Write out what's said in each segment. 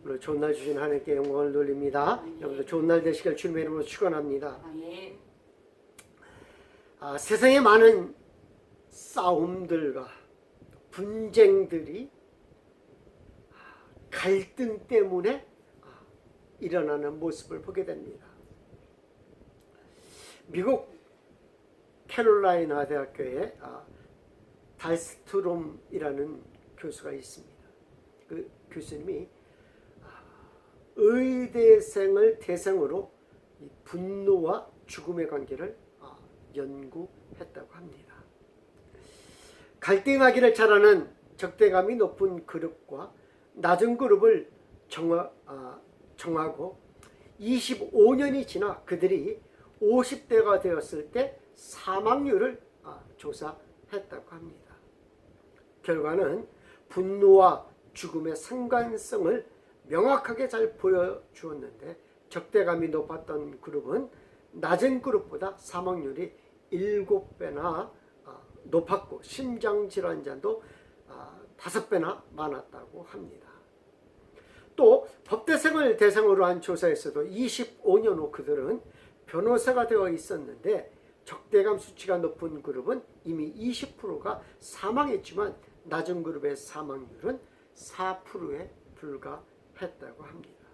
오늘 좋은 날 주신 하나님께 영광을 돌립니다. 여러분들 좋은 날 되시길 주님의 이름으로 축원합니다. 세상에 많은 싸움들과 분쟁들이 갈등 때문에 일어나는 모습을 보게 됩니다. 미국 캐롤라이나 대학교에 달스트롬이라는 교수가 있습니다. 그 교수님이 의대생을 대상으로 분노와 죽음의 관계를 연구했다고 합니다. 갈등하기를 잘하는 적대감이 높은 그룹과 낮은 그룹을 정하고 25년이 지나 그들이 50대가 되었을 때 사망률을 조사했다고 합니다. 결과는 분노와 죽음의 상관성을 명확하게 잘 보여주었는데 적대감이 높았던 그룹은 낮은 그룹보다 사망률이 7배나 높았고 심장질환자도 5배나 많았다고 합니다. 또 법대생을 대상으로 한 조사에서도 25년 후 그들은 변호사가 되어 있었는데 적대감 수치가 높은 그룹은 이미 20%가 사망했지만 낮은 그룹의 사망률은 4%에 불과했다고 합니다.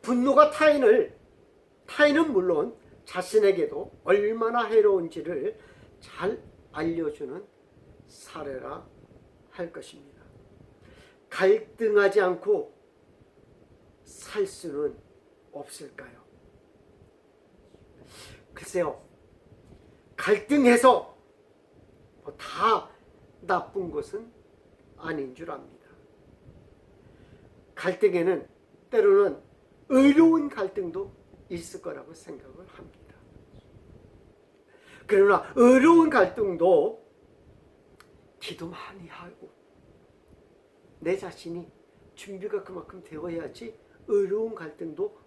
분노가 타인은 물론 자신에게도 얼마나 해로운지를 잘 알려주는 사례라 할 것입니다. 갈등하지 않고 살 수는 없을까요? 글쎄요, 갈등해서 다 나쁜 것은 아닌 줄 압니다. 갈등에는 때로는 의로운 갈등도 있을 거라고 생각을 합니다. 그러나 의로운 갈등도 기도 많이 하고 내 자신이 준비가 그만큼 되어야지 의로운 갈등도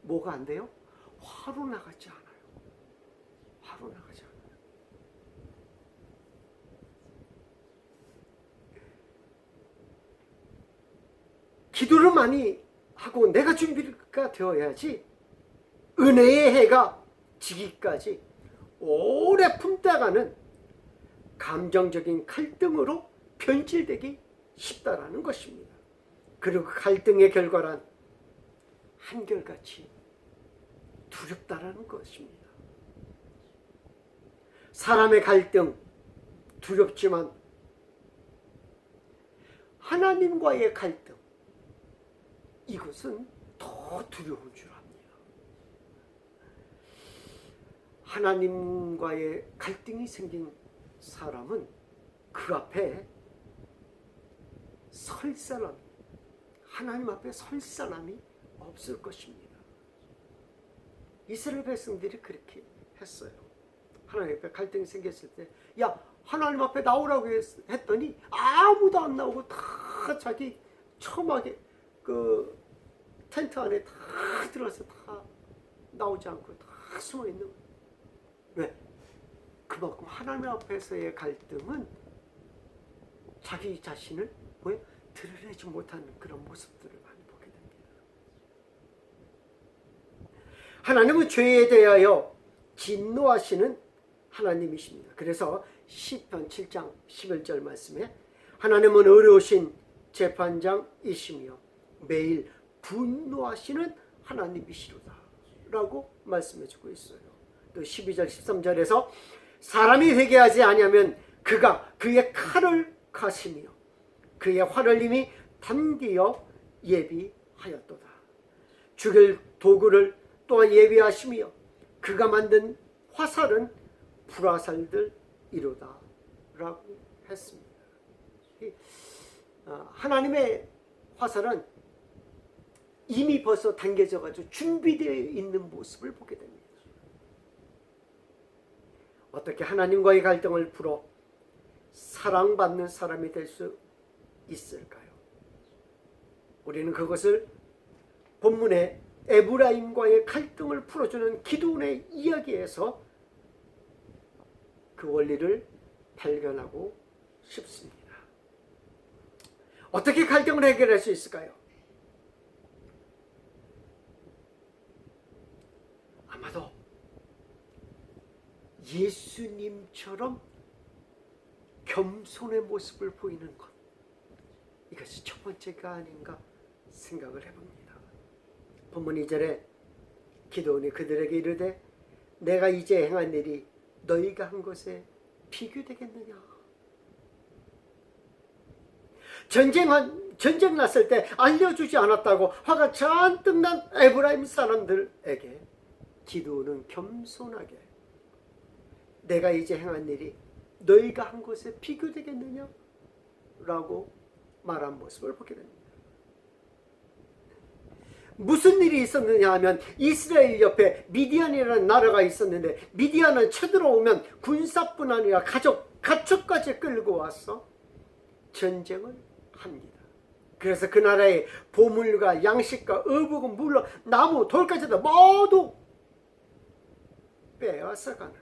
뭐가 안 돼요? 화로 나가지 않아요. 화로 나가지 않아요. 기도를 많이 하고 내가 준비가 되어야지 은혜의 해가 지기까지 오래 품다가는 감정적인 갈등으로 변질되기 쉽다라는 것입니다. 그리고 갈등의 결과란 한결같이 두렵다라는 것입니다. 사람의 갈등 두렵지만 하나님과의 갈등 이것은 더 두려운 줄 압니다. 하나님과의 갈등이 생긴 사람은 그 앞에 설 사람, 하나님 앞에 설 사람이 없을 것입니다. 이스라엘 백성들이 그렇게 했어요. 하나님 앞에 갈등이 생겼을 때, 야, 하나님 앞에 나오라고 했더니 아무도 안 나오고 다 자기 처음하게 그 텐트 안에 다 들어가서 다 나오지 않고 다 숨어 있는 거예요. 왜? 그만큼 하나님 앞에서의 갈등은 자기 자신을 드러내지 못하는 그런 모습들을 많이 보게 됩니다. 하나님은 죄에 대하여 진노하시는 하나님이십니다. 그래서 시편 7장 11절 말씀에 하나님은 의로우신 재판장이시며 매일 분노하시는 하나님이시로다 라고 말씀해주고 있어요. 또 12절 13절에서 사람이 회개하지 아니하면 그가 그의 칼을 가시며 그의 활을 이미 단디어 예비하였도다. 죽일 도구를 또한 예비하시며 그가 만든 화살은 불화살들이로다 라고 했습니다. 하나님의 화살은 이미 벌써 당겨져 가지고 준비되어 있는 모습을 보게 됩니다. 어떻게 하나님과의 갈등을 풀어 사랑받는 사람이 될 수 있을까요? 우리는 그것을 본문의 에브라임과의 갈등을 풀어주는 기도원의 이야기에서 그 원리를 발견하고 싶습니다. 어떻게 갈등을 해결할 수 있을까요? 아마도 예수님처럼 겸손의 모습을 보이는 것, 이것이 첫 번째가 아닌가 생각을 해봅니다. 본문 2절에 기드온이 그들에게 이르되 내가 이제 행한 일이 너희가 한 것에 비교되겠느냐. 전쟁 났을 때 알려주지 않았다고 화가 잔뜩 난 에브라임 사람들에게 기드온은 겸손하게 내가 이제 행한 일이 너희가 한 것에 비교되겠느냐 라고 말한 모습을 보게 됩니다. 무슨 일이 있었느냐 하면 이스라엘 옆에 미디안이라는 나라가 있었는데 미디안은 쳐들어오면 군사뿐 아니라 가축까지 끌고 와서 전쟁을 합니다. 그래서 그 나라의 보물과 양식과 어부금 물론 나무 돌까지도 모두 빼앗아가는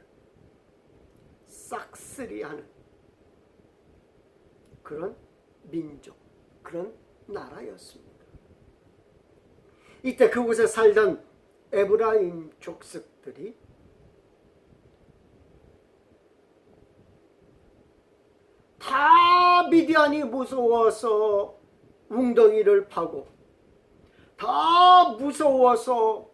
싹쓸이하는 그런 민족, 그런 나라였습니다. 이때 그곳에 살던 에브라임 족속들이 다 미디안이 무서워서 웅덩이를 파고 다 무서워서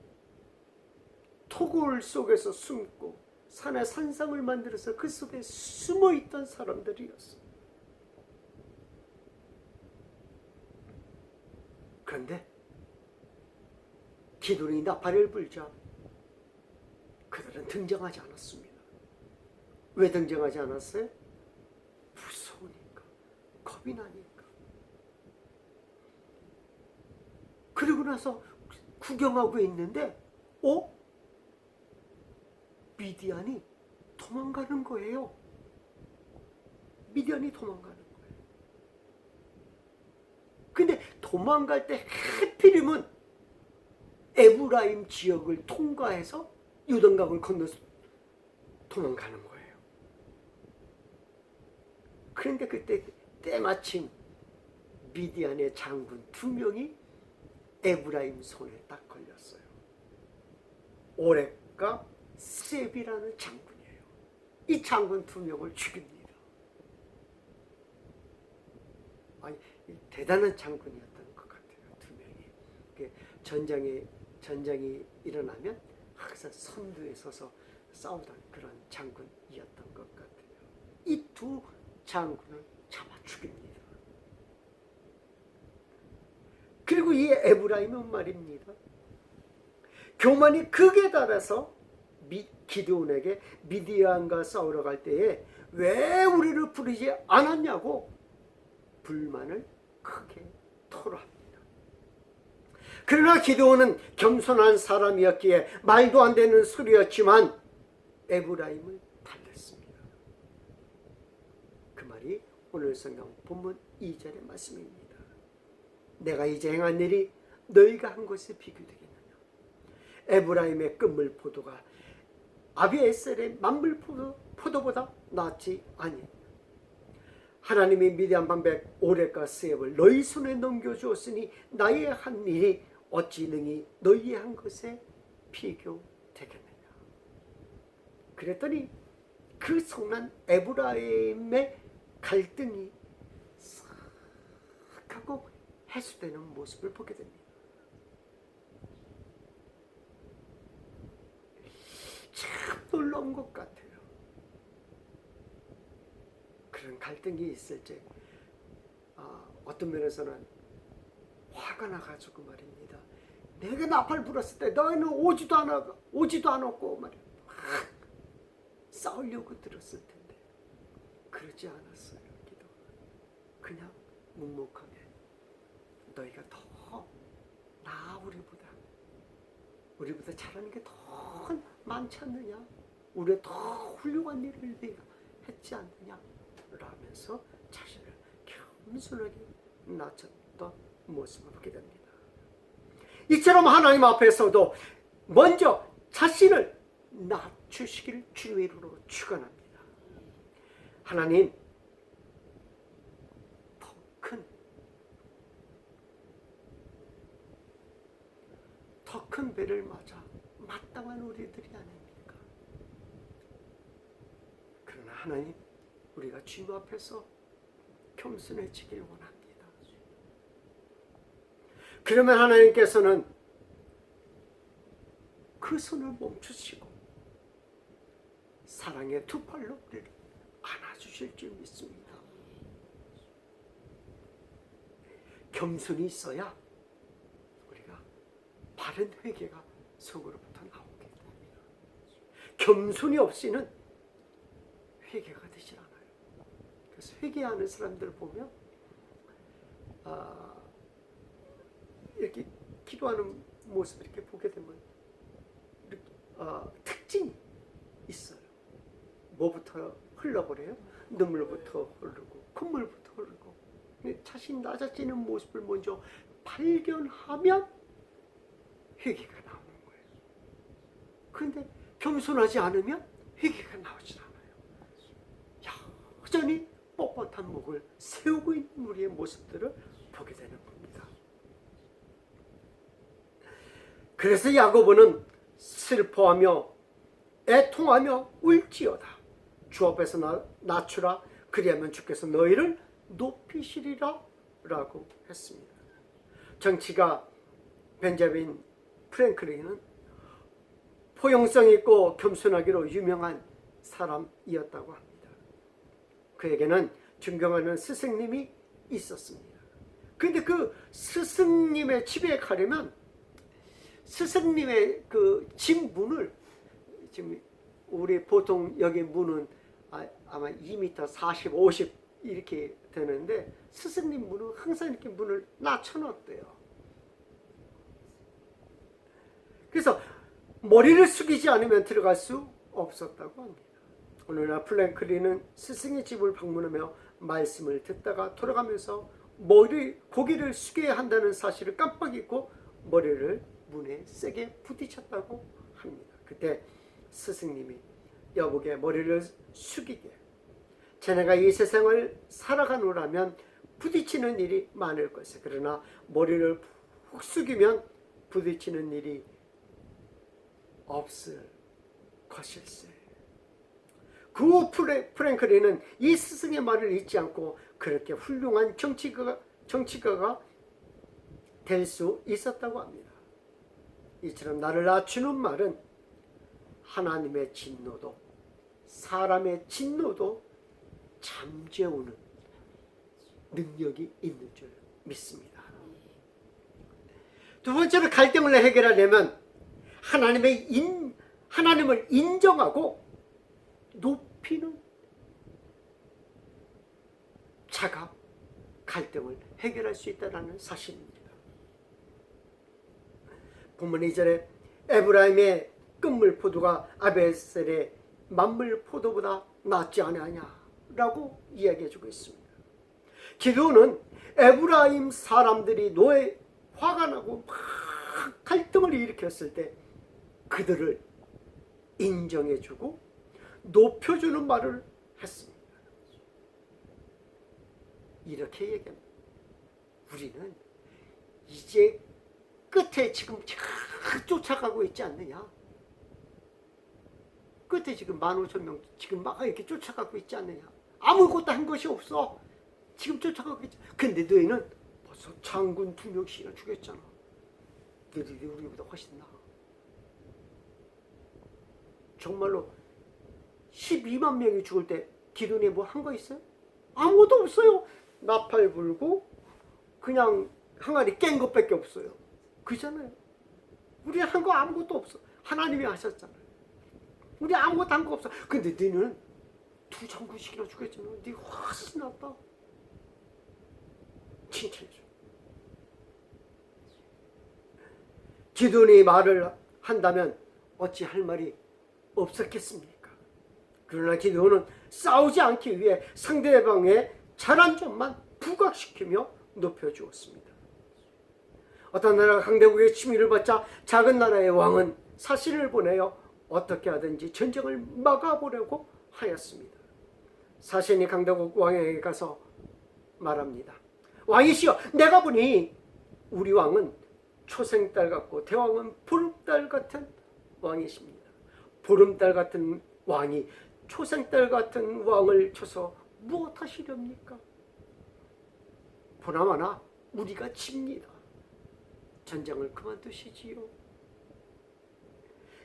토굴 속에서 숨고 산에 산상을 만들어서 그 속에 숨어있던 사람들이었어요. 그런데 기드온이 나팔을 불자 그들은 등장하지 않았습니다. 왜 등장하지 않았어요? 무서우니까, 겁이 나니까. 그리고 나서 구경하고 있는데 미디안이 도망가는 거예요. 미디안이 도망가는 거예요. 근데 도망갈 때 하필이면 에브라임 지역을 통과해서 요단강을 건너서 도망가는 거예요. 그런데 그때 때마침 미디안의 장군 2명이 에브라임 손에 딱 걸렸어요. 오렉과 셉이라는 장군이에요. 이 장군 2명을 죽입니다. 아니, 대단한 장군이었던 것 같아요. 2명이. 전쟁이 일어나면 항상 선두에 서서 싸우던 그런 장군이었던 것 같아요. 이 2 장군을 잡아 죽입니다. 그리고 이 에브라임은 말입니다. 교만이 극에 달해서 기드온에게 미디안과 싸우러 갈 때에 왜 우리를 부르지 않았냐고 불만을 크게 토로합니다. 그러나 기드온은 겸손한 사람이었기에 말도 안 되는 소리였지만 에브라임을 달랬습니다. 그 말이 오늘 성경 본문 2절의 말씀입니다. 내가 이제 행한 일이 너희가 한 것에 비교되겠느냐. 에브라임의 끝물 포도가 아비에셀의 만물 포도보다 낫지 아니. 하나님이 미디안 방백 오렉과 스앱을 너희 손에 넘겨주었으니 나의 한 일이 어찌 능히 너희의 한 것에 비교되겠느냐. 그랬더니 그 성난 에브라임의 갈등이 싹 하고 해소되는 모습을 보게 됩니다. 참 놀라운 것 같아요. 그런 갈등이 있을 때 어떤 면에서는 화가 나가지고 말입니다. 내가 나팔 불었을 때 너희는 오지도 않았고 말이야. 싸우려고 들었을 텐데 그러지 않았어요. 기도. 그냥 묵묵하게 너희가 더 우리보다 잘하는 게 더 많지 않느냐? 우리가 더 훌륭한 일을 네가 했지 않느냐? 라면서 자신을 겸손하게 낮췄던 모습을 보게 됩니다. 이처럼 하나님 앞에서도 먼저 자신을 낮추시길 주의 이름으로 축원합니다. 하나님, 더 큰 큰 배를 맞아 마땅한 우리들이 아닙니까? 그러나 하나님, 우리가 주님 앞에서 겸손해지길 원합니다. 그러면 하나님께서는 그 손을 멈추시고 사랑의 두 팔로 우리를 안아주실 줄 믿습니다. 겸손이 있어야 우리가 바른 회개가 속으로부터 나오게 됩니다. 겸손이 없이는 회개가 되질 않아요. 그래서 회개하는 사람들을 보면 이렇게 기도하는 모습을 이렇게 보게 되면 특징이 있어요. 뭐부터 흘러버려요? 눈물부터 흐르고 콧물부터 흐르고 자신 낮아지는 모습을 먼저 발견하면 회개가 나오는 거예요. 그런데 겸손하지 않으면 회개가 나오지 않아요. 여전히 뻣뻣한 목을 세우고 있는 우리의 모습들을 보게 되는 겁니다. 그래서 야고보는 슬퍼하며 애통하며 울지어다. 주 앞에서 낮추라. 그리하면 주께서 너희를 높이시리라 라고 했습니다. 정치가 벤자민 프랭클린은 포용성 있고 겸손하기로 유명한 사람이었다고 합니다. 그에게는 존경하는 스승님이 있었습니다. 그런데 그 스승님의 집에 가려면 스승님의 그 집 문을, 지금 우리 보통 여기 문은 아마 2m 40, 50 이렇게 되는데 스승님 문은 항상 이렇게 문을 낮춰놨대요. 그래서 머리를 숙이지 않으면 들어갈 수 없었다고 합니다. 오늘날 프랭클린은 스승의 집을 방문하며 말씀을 듣다가 돌아가면서 고개를 숙여야 한다는 사실을 깜빡 잊고 머리를 문에 세게 부딪혔다고 합니다. 그때 스승님이 여보게 머리를 숙이게, 자네가 이 세상을 살아가노라면 부딪히는 일이 많을 것이다. 그러나 머리를 푹 숙이면 부딪히는 일이 없을 것일세. 그 후 프랭클린은 이 스승의 말을 잊지 않고 그렇게 훌륭한 정치가가 될 수 있었다고 합니다. 이처럼 나를 낮추는 말은 하나님의 진노도 사람의 진노도 잠재우는 능력이 있는 줄 믿습니다. 두 번째로 갈등을 해결하려면 하나님을 인정하고 높이는 자가 갈등을 해결할 수 있다는 사실입니다. 본문 2절에 에브라임의 끝물포도가 아벨셀의 만물포도보다 낫지 아니하냐라고 이야기해주고 있습니다. 기도는 에브라임 사람들이 노에 화가 나고 막 갈등을 일으켰을 때 그들을 인정해주고 높여주는 말을 했습니다. 이렇게 얘기합니다. 우리는 이제 끝에 지금 쫓아가고 있지 않느냐? 끝에 지금 15,000명 지금 막 이렇게 쫓아가고 있지 않느냐? 아무것도 한 것이 없어. 지금 쫓아가고 있지. 근데 너희는 벌써 장군 2명씩이나 죽였잖아. 너희들이 우리보다 훨씬 나아. 정말로 12만 명이 죽을 때 기도에 뭐 한 거 있어요? 아무것도 없어요. 나팔 불고 그냥 항아리 깬 것밖에 없어요. 그잖아요. 우리 한 거 아무것도 없어. 하나님이 하셨잖아요. 우리 아무것도 한 거 없어. 근데 너는 2장군씩이나 죽였잖아. 네 훨씬 낫다. 칭찬해줘. 기도니 말을 한다면 어찌 할 말이 없었겠습니까? 그러나 기도는 싸우지 않기 위해 상대방의 잘한 점만 부각시키며 높여주었습니다. 어떤 나라가 강대국의 침입을 받자 작은 나라의 왕은 사신을 보내어 어떻게 하든지 전쟁을 막아보려고 하였습니다. 사신이 강대국 왕에게 가서 말합니다. 왕이시여, 내가 보니 우리 왕은 초생딸 같고 대왕은 보름달 같은 왕이십니다. 보름달 같은 왕이 초생딸 같은 왕을 쳐서 무엇하시렵니까? 보나마나 우리가 집니다. 전쟁을 그만두시지요.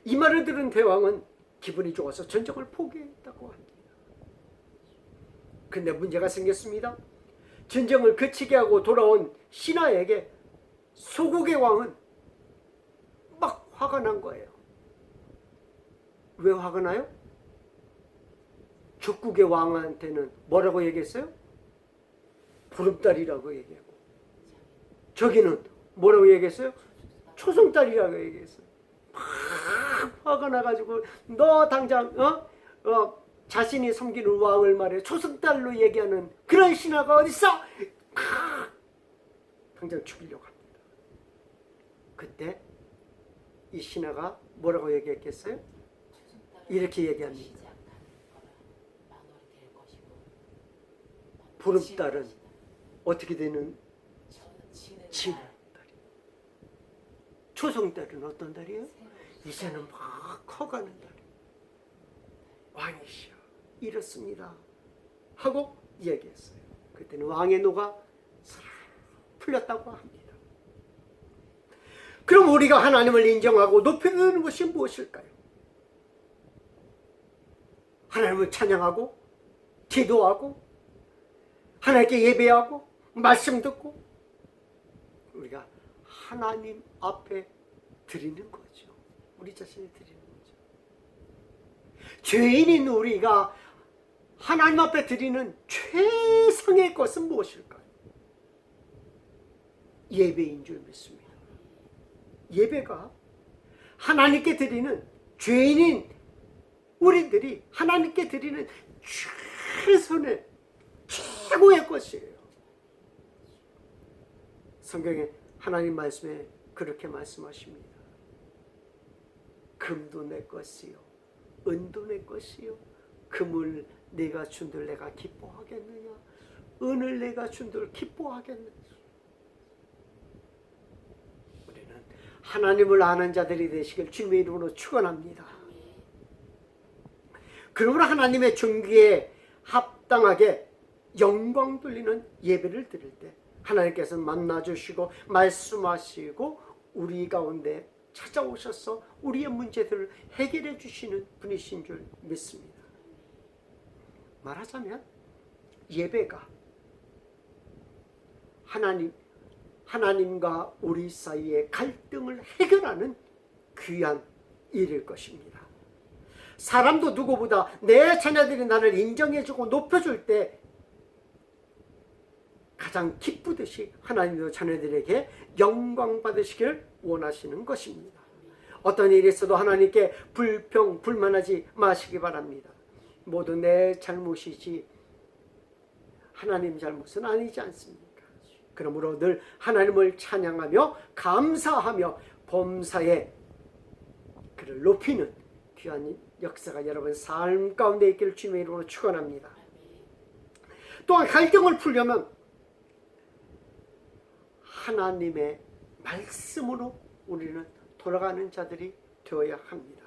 이 말을 들은 대왕은 기분이 좋아서 전쟁을 포기했다고 합니다. 근데 문제가 생겼습니다. 전쟁을 그치게 하고 돌아온 신하에게 소국의 왕은 막 화가 난 거예요. 왜 화가 나요? 적국의 왕한테는 뭐라고 얘기했어요? 보름달이라고 얘기하고, 저기는 뭐라고 얘기했어요? 초승달이라고 얘기했어요. 막 화가 나가지고 너 당장 자신이 섬기는 왕을 말해 초승달로 얘기하는 그런 신하가 어딨어? 당장 죽이려고 합니다. 그때 이 신하가 뭐라고 얘기했겠어요? 이렇게 얘기합니다. 보름달은 어떻게 되는? 지는 달이. 초승달은 어떤 달이에요? 이제는 막 커가는 달. 왕이시여 이렇습니다 하고 얘기했어요. 그때는 왕의 노가 풀렸다고 합니다. 그럼 우리가 하나님을 인정하고 높여야 되는 것이 무엇일까요? 하나님을 찬양하고 기도하고 하나님께 예배하고 말씀 듣고 우리가 하나님 앞에 드리는 거죠. 우리 자신을 드리는 거죠. 죄인인 우리가 하나님 앞에 드리는 최상의 것은 무엇일까요? 예배인 줄 믿습니다. 예배가 하나님께 드리는, 죄인인 우리들이 하나님께 드리는 최선의 최고의 것이에요. 성경에 하나님 말씀에 그렇게 말씀하십니다. 금도 내 것이요 은도 내 것이요 금을 내가 준들 내가 기뻐하겠느냐, 은을 내가 준들 기뻐하겠느냐. 우리는 하나님을 아는 자들이 되시길 주님의 이름으로 축원합니다. 그러므로 하나님의 존귀에 합당하게 영광 돌리는 예배를 드릴 때 하나님께서 만나주시고 말씀하시고 우리 가운데 찾아오셔서 우리의 문제들을 해결해 주시는 분이신 줄 믿습니다. 말하자면 예배가 하나님과 우리 사이의 갈등을 해결하는 귀한 일일 것입니다. 사람도 누구보다 내 자녀들이 나를 인정해주고 높여줄 때 가장 기쁘듯이 하나님도 자녀들에게 영광 받으시기를 원하시는 것입니다. 어떤 일이 있어도 하나님께 불만하지 마시기 바랍니다. 모두 내 잘못이지 하나님 잘못은 아니지 않습니까? 그러므로 늘 하나님을 찬양하며 감사하며 범사에 그를 높이는 귀한 역사가 여러분 삶 가운데 있기를 주님의 이름으로 축원합니다. 또한 갈등을 풀려면 하나님의 말씀으로 우리는 돌아가는 자들이 되어야 합니다.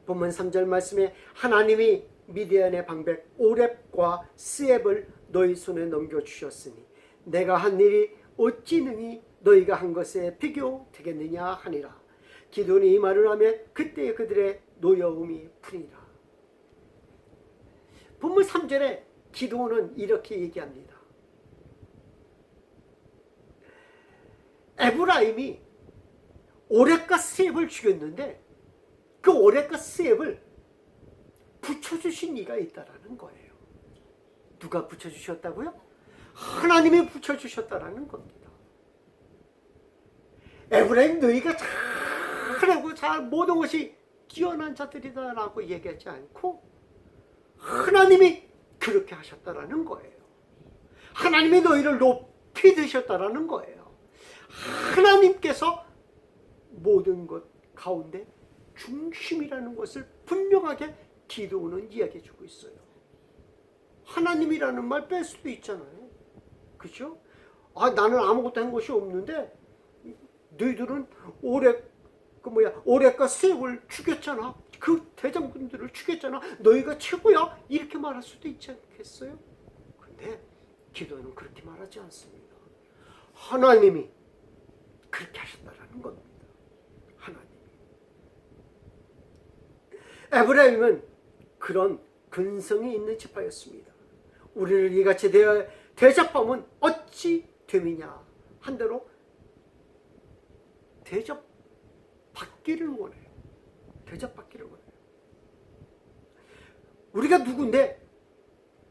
본문 3절 말씀에 하나님이 미디안의 방백 오렙과 스앱을 너희 손에 넘겨주셨으니 내가 한 일이 어찌 능히 너희가 한 것에 비교되겠느냐 하니라. 기드온이 이 말을 하며 그때 그들의 노여움이 풀리라. 본문 3절에 기드온은 이렇게 얘기합니다. 에브라임이 오렙과 스앱을 죽였는데 그 오렙과 스앱을 붙여주신 이가 있다라는 거예요. 누가 붙여주셨다고요? 하나님이 붙여주셨다라는 겁니다. 에브라임 너희가 잘하고 모든 것이 뛰어난 자들이다라고 얘기하지 않고 하나님이 그렇게 하셨다라는 거예요. 하나님이 너희를 높이 드셨다라는 거예요. 하나님께서 모든 것 가운데 중심이라는 것을 분명하게 기도는 이야기해 주고 있어요. 하나님이라는 말 뺄 수도 있잖아요. 그렇죠? 나는 아무것도 한 것이 없는데 너희들은 오랫과 세월 죽였잖아. 그 대장군들을 죽였잖아. 너희가 최고야. 이렇게 말할 수도 있지 않겠어요? 근데 기도는 그렇게 말하지 않습니다. 하나님이 그렇게 하셨다라는 겁니다. 하나님이. 에브라임은 그런 근성이 있는 지파였습니다. 우리를 이같이 대접하면 어찌 됨이냐 한대로 대접받기를 원해요. 대접받기를 원해요. 우리가 누군데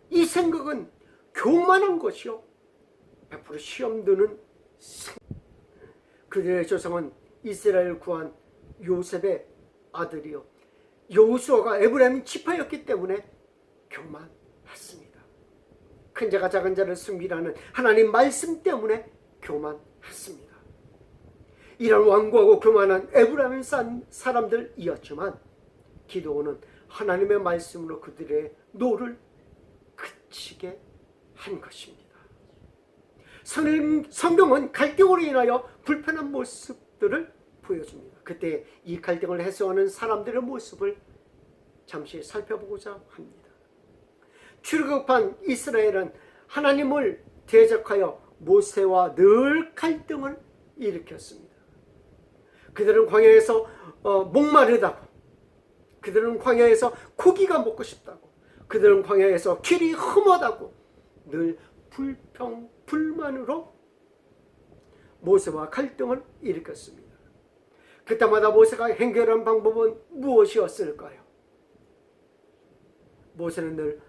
이 생각은 교만한 것이요 100% 시험 드는 그들의 조상은 이스라엘 구한 요셉의 아들이요 여호수아가 에브라임 지파였기 때문에 교만했습니다. 큰 자가 작은 자를 승비라는 하나님 말씀 때문에 교만했습니다. 이런 완고하고 교만한 에브라임 사람들이었지만 기드온은 하나님의 말씀으로 그들의 노를 그치게 한 것입니다. 성경은 갈등으로 인하여 불편한 모습들을 보여줍니다. 그때 이 갈등을 해소하는 사람들의 모습을 잠시 살펴보고자 합니다. 출애굽한 이스라엘은 하나님을 대적하여 모세와 늘 갈등을 일으켰습니다. 그들은 광야에서 목마르다고, 그들은 광야에서 고기가 먹고 싶다고, 그들은 광야에서 길이 험하다고 늘 불평불만으로 모세와 갈등을 일으켰습니다. 그때마다 모세가 해결한 방법은 무엇이었을까요? 모세는 늘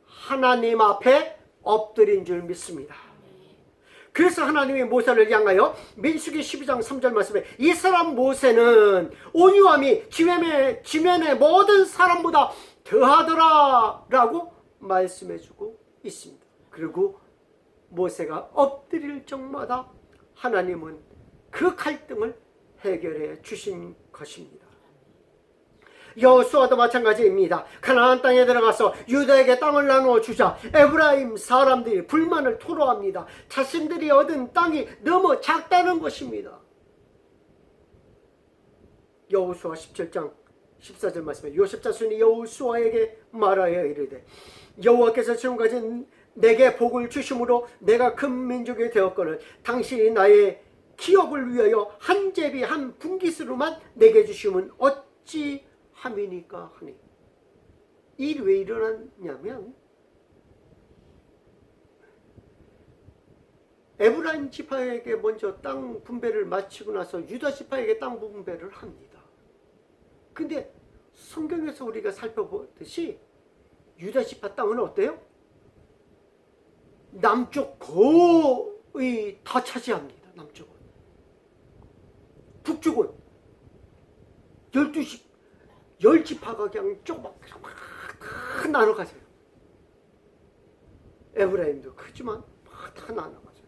하나님 앞에 엎드린 줄 믿습니다. 그래서 하나님이 모세를 향하여 민수기 12장 3절 말씀에 이 사람 모세는 온유함이 지면의 모든 사람보다 더하더라 라고 말씀해주고 있습니다. 그리고 모세가 엎드릴 적마다 하나님은 그 갈등을 해결해 주신 것입니다. 여호수아도 마찬가지입니다. 가나안 땅에 들어가서 유다에게 땅을 나누어 주자 에브라임 사람들이 불만을 토로합니다. 자신들이 얻은 땅이 너무 작다는 것입니다. 여호수아 17장 14절 말씀에 요셉 자손이 여호수아에게 말하여 이르되 여호와께서 지금까지 내게 복을 주심으로 내가 큰 민족이 되었거늘 당신이 나의 기업을 위하여 한 제비 한 분깃으로만 내게 주시면 어찌 함이니까 하니. 이 일이 왜 일어났냐면 에브라임 지파에게 먼저 땅 분배를 마치고 나서 유다 지파에게 땅 분배를 합니다. 근데 성경에서 우리가 살펴보듯이 유다 지파 땅은 어때요? 남쪽 거의 다 차지합니다. 남쪽은. 북쪽은 10지파가 그냥 조그맣게 막 나눠가세요. 에브라임도 크지만 막 다 나눠가세요.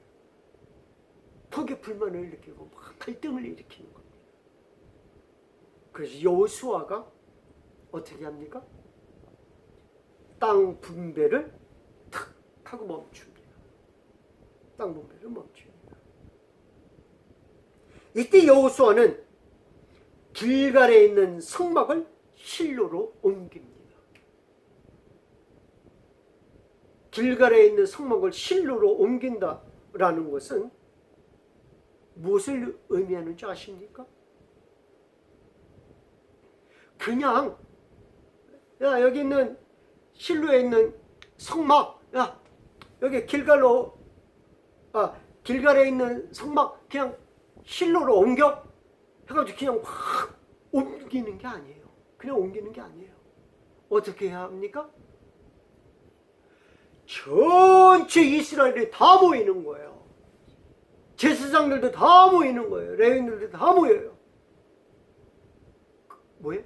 거기에 불만을 일으키고 막 갈등을 일으키는 겁니다. 그래서 여호수아가 어떻게 합니까? 땅 분배를 탁 하고 멈춥니다. 땅 분배를 멈춥니다. 이때 여호수아는 길갈에 있는 성막을 실로로 옮깁니다. 길갈에 있는 성막을 실로로 옮긴다라는 것은 무엇을 의미하는지 아십니까? 그냥 야 여기 있는 실로에 있는 성막 야 여기 길갈에 있는 성막 그냥 실로로 옮겨 해가지고 그냥 확 옮기는 게 아니에요. 그냥 옮기는 게 아니에요. 어떻게 해야 합니까? 전체 이스라엘이 다 모이는 거예요. 제사장들도 다 모이는 거예요. 레위인들도 다 모여요. 뭐예요?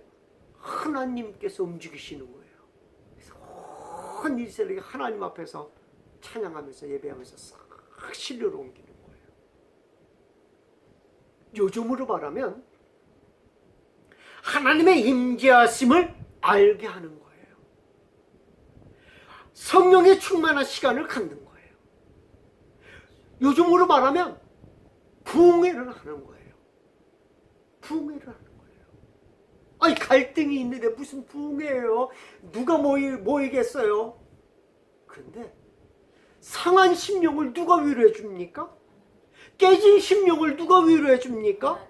하나님께서 움직이시는 거예요. 그래서 온 이스라엘이 하나님 앞에서 찬양하면서 예배하면서 싹 실로로 옮기는 거예요. 요즘으로 말하면 하나님의 임재하심을 알게 하는 거예요. 성령의 충만한 시간을 갖는 거예요. 요즘으로 말하면 부흥회를 하는 거예요. 부흥회를 하는 거예요. 아니 갈등이 있는데 무슨 부흥회예요? 누가 모이겠어요? 그런데 상한 심령을 누가 위로해 줍니까? 깨진 심령을 누가 위로해 줍니까?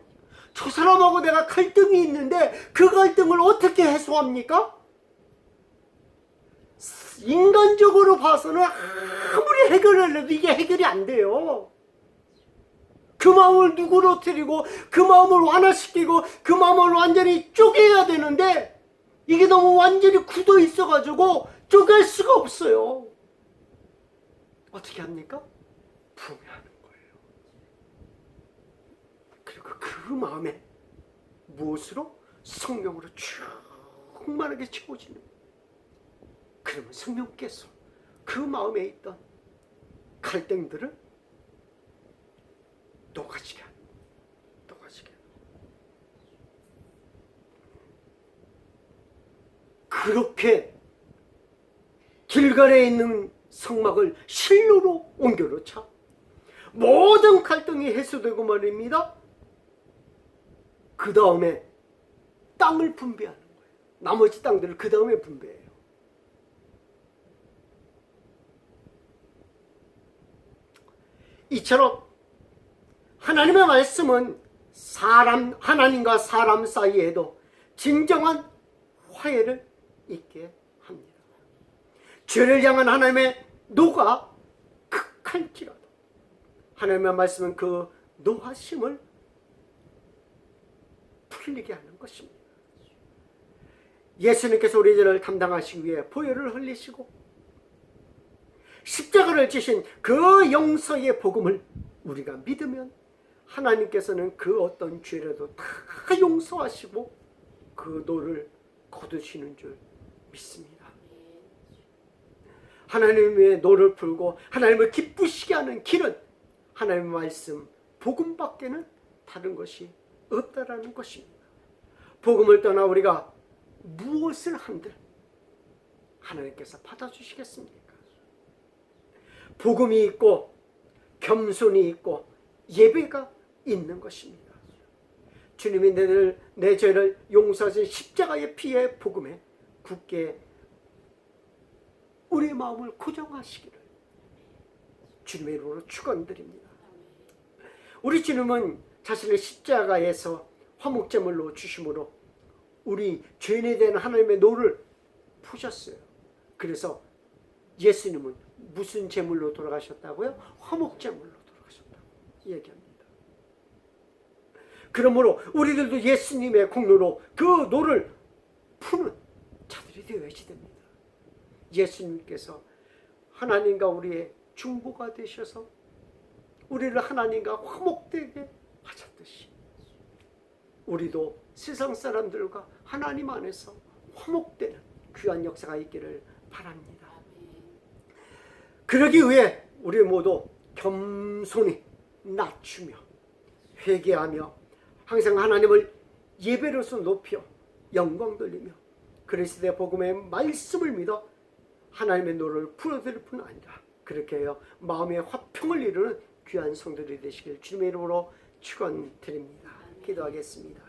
저 사람하고 내가 갈등이 있는데 그 갈등을 어떻게 해소합니까? 인간적으로 봐서는 아무리 해결을 해도 이게 해결이 안 돼요. 그 마음을 누그러뜨리고 그 마음을 완화시키고 그 마음을 완전히 쪼개야 되는데 이게 너무 완전히 굳어 있어가지고 쪼갤 수가 없어요. 어떻게 합니까? 부흥하는 거예요. 그리고 그 마음에 무엇으로? 성령으로 충만하게 채워지는 거예요. 그러면 성령께서 그 마음에 있던 갈등들을 녹아지게 하는 거예요. 녹아지게. 그렇게 길갈에 있는 성막을 실로로 옮겨놓자 모든 갈등이 해소되고 말입니다. 그 다음에 땅을 분배하는 거예요. 나머지 땅들을 그 다음에 분배해요. 이처럼 하나님의 말씀은 하나님과 사람 사이에도 진정한 화해를 있게 합니다. 죄를 향한 하나님의 노가 극할지라도 하나님의 말씀은 그 노하심을 풀리게 하는 것입니다. 예수님께서 우리 죄를 담당하시기 위해 보혈을 흘리시고 십자가를 지신 그 용서의 복음을 우리가 믿으면 하나님께서는 그 어떤 죄라도 다 용서하시고 그 노를 거두시는 줄 믿습니다. 하나님의 노를 풀고 하나님을 기쁘시게 하는 길은 하나님의 말씀 복음밖에는 다른 것이 없다라는 것입니다. 복음을 떠나 우리가 무엇을 한들 하나님께서 받아주시겠습니까? 복음이 있고 겸손이 있고 예배가 있는 것입니다. 주님이 내 죄를 용서하신 십자가의 피의 복음에 굳게 우리의 마음을 고정하시기를 주님의 이름으로 축원드립니다. 우리 주님은 자신의 십자가에서 화목제물로 주심으로 우리 죄인에 대한 하나님의 노를 푸셨어요. 그래서 예수님은 무슨 제물로 돌아가셨다고요? 화목제물로 돌아가셨다고 얘기합니다. 그러므로 우리들도 예수님의 공로로 그 노를 푸는 자들이 되어야지 됩니다. 예수님께서 하나님과 우리의 중보가 되셔서 우리를 하나님과 화목되게 하셨듯이 우리도 세상 사람들과 하나님 안에서 화목되는 귀한 역사가 있기를 바랍니다. 그러기 위해 우리 모두 겸손히 낮추며 회개하며 항상 하나님을 예배로서 높여 영광 돌리며 그리스도의 복음의 말씀을 믿어 하나님의 노를 풀어드릴 뿐 아니라 그렇게 해요 마음의 화평을 이루는 귀한 성도들이 되시길 주님의 이름으로 축원드립니다. 기도하겠습니다.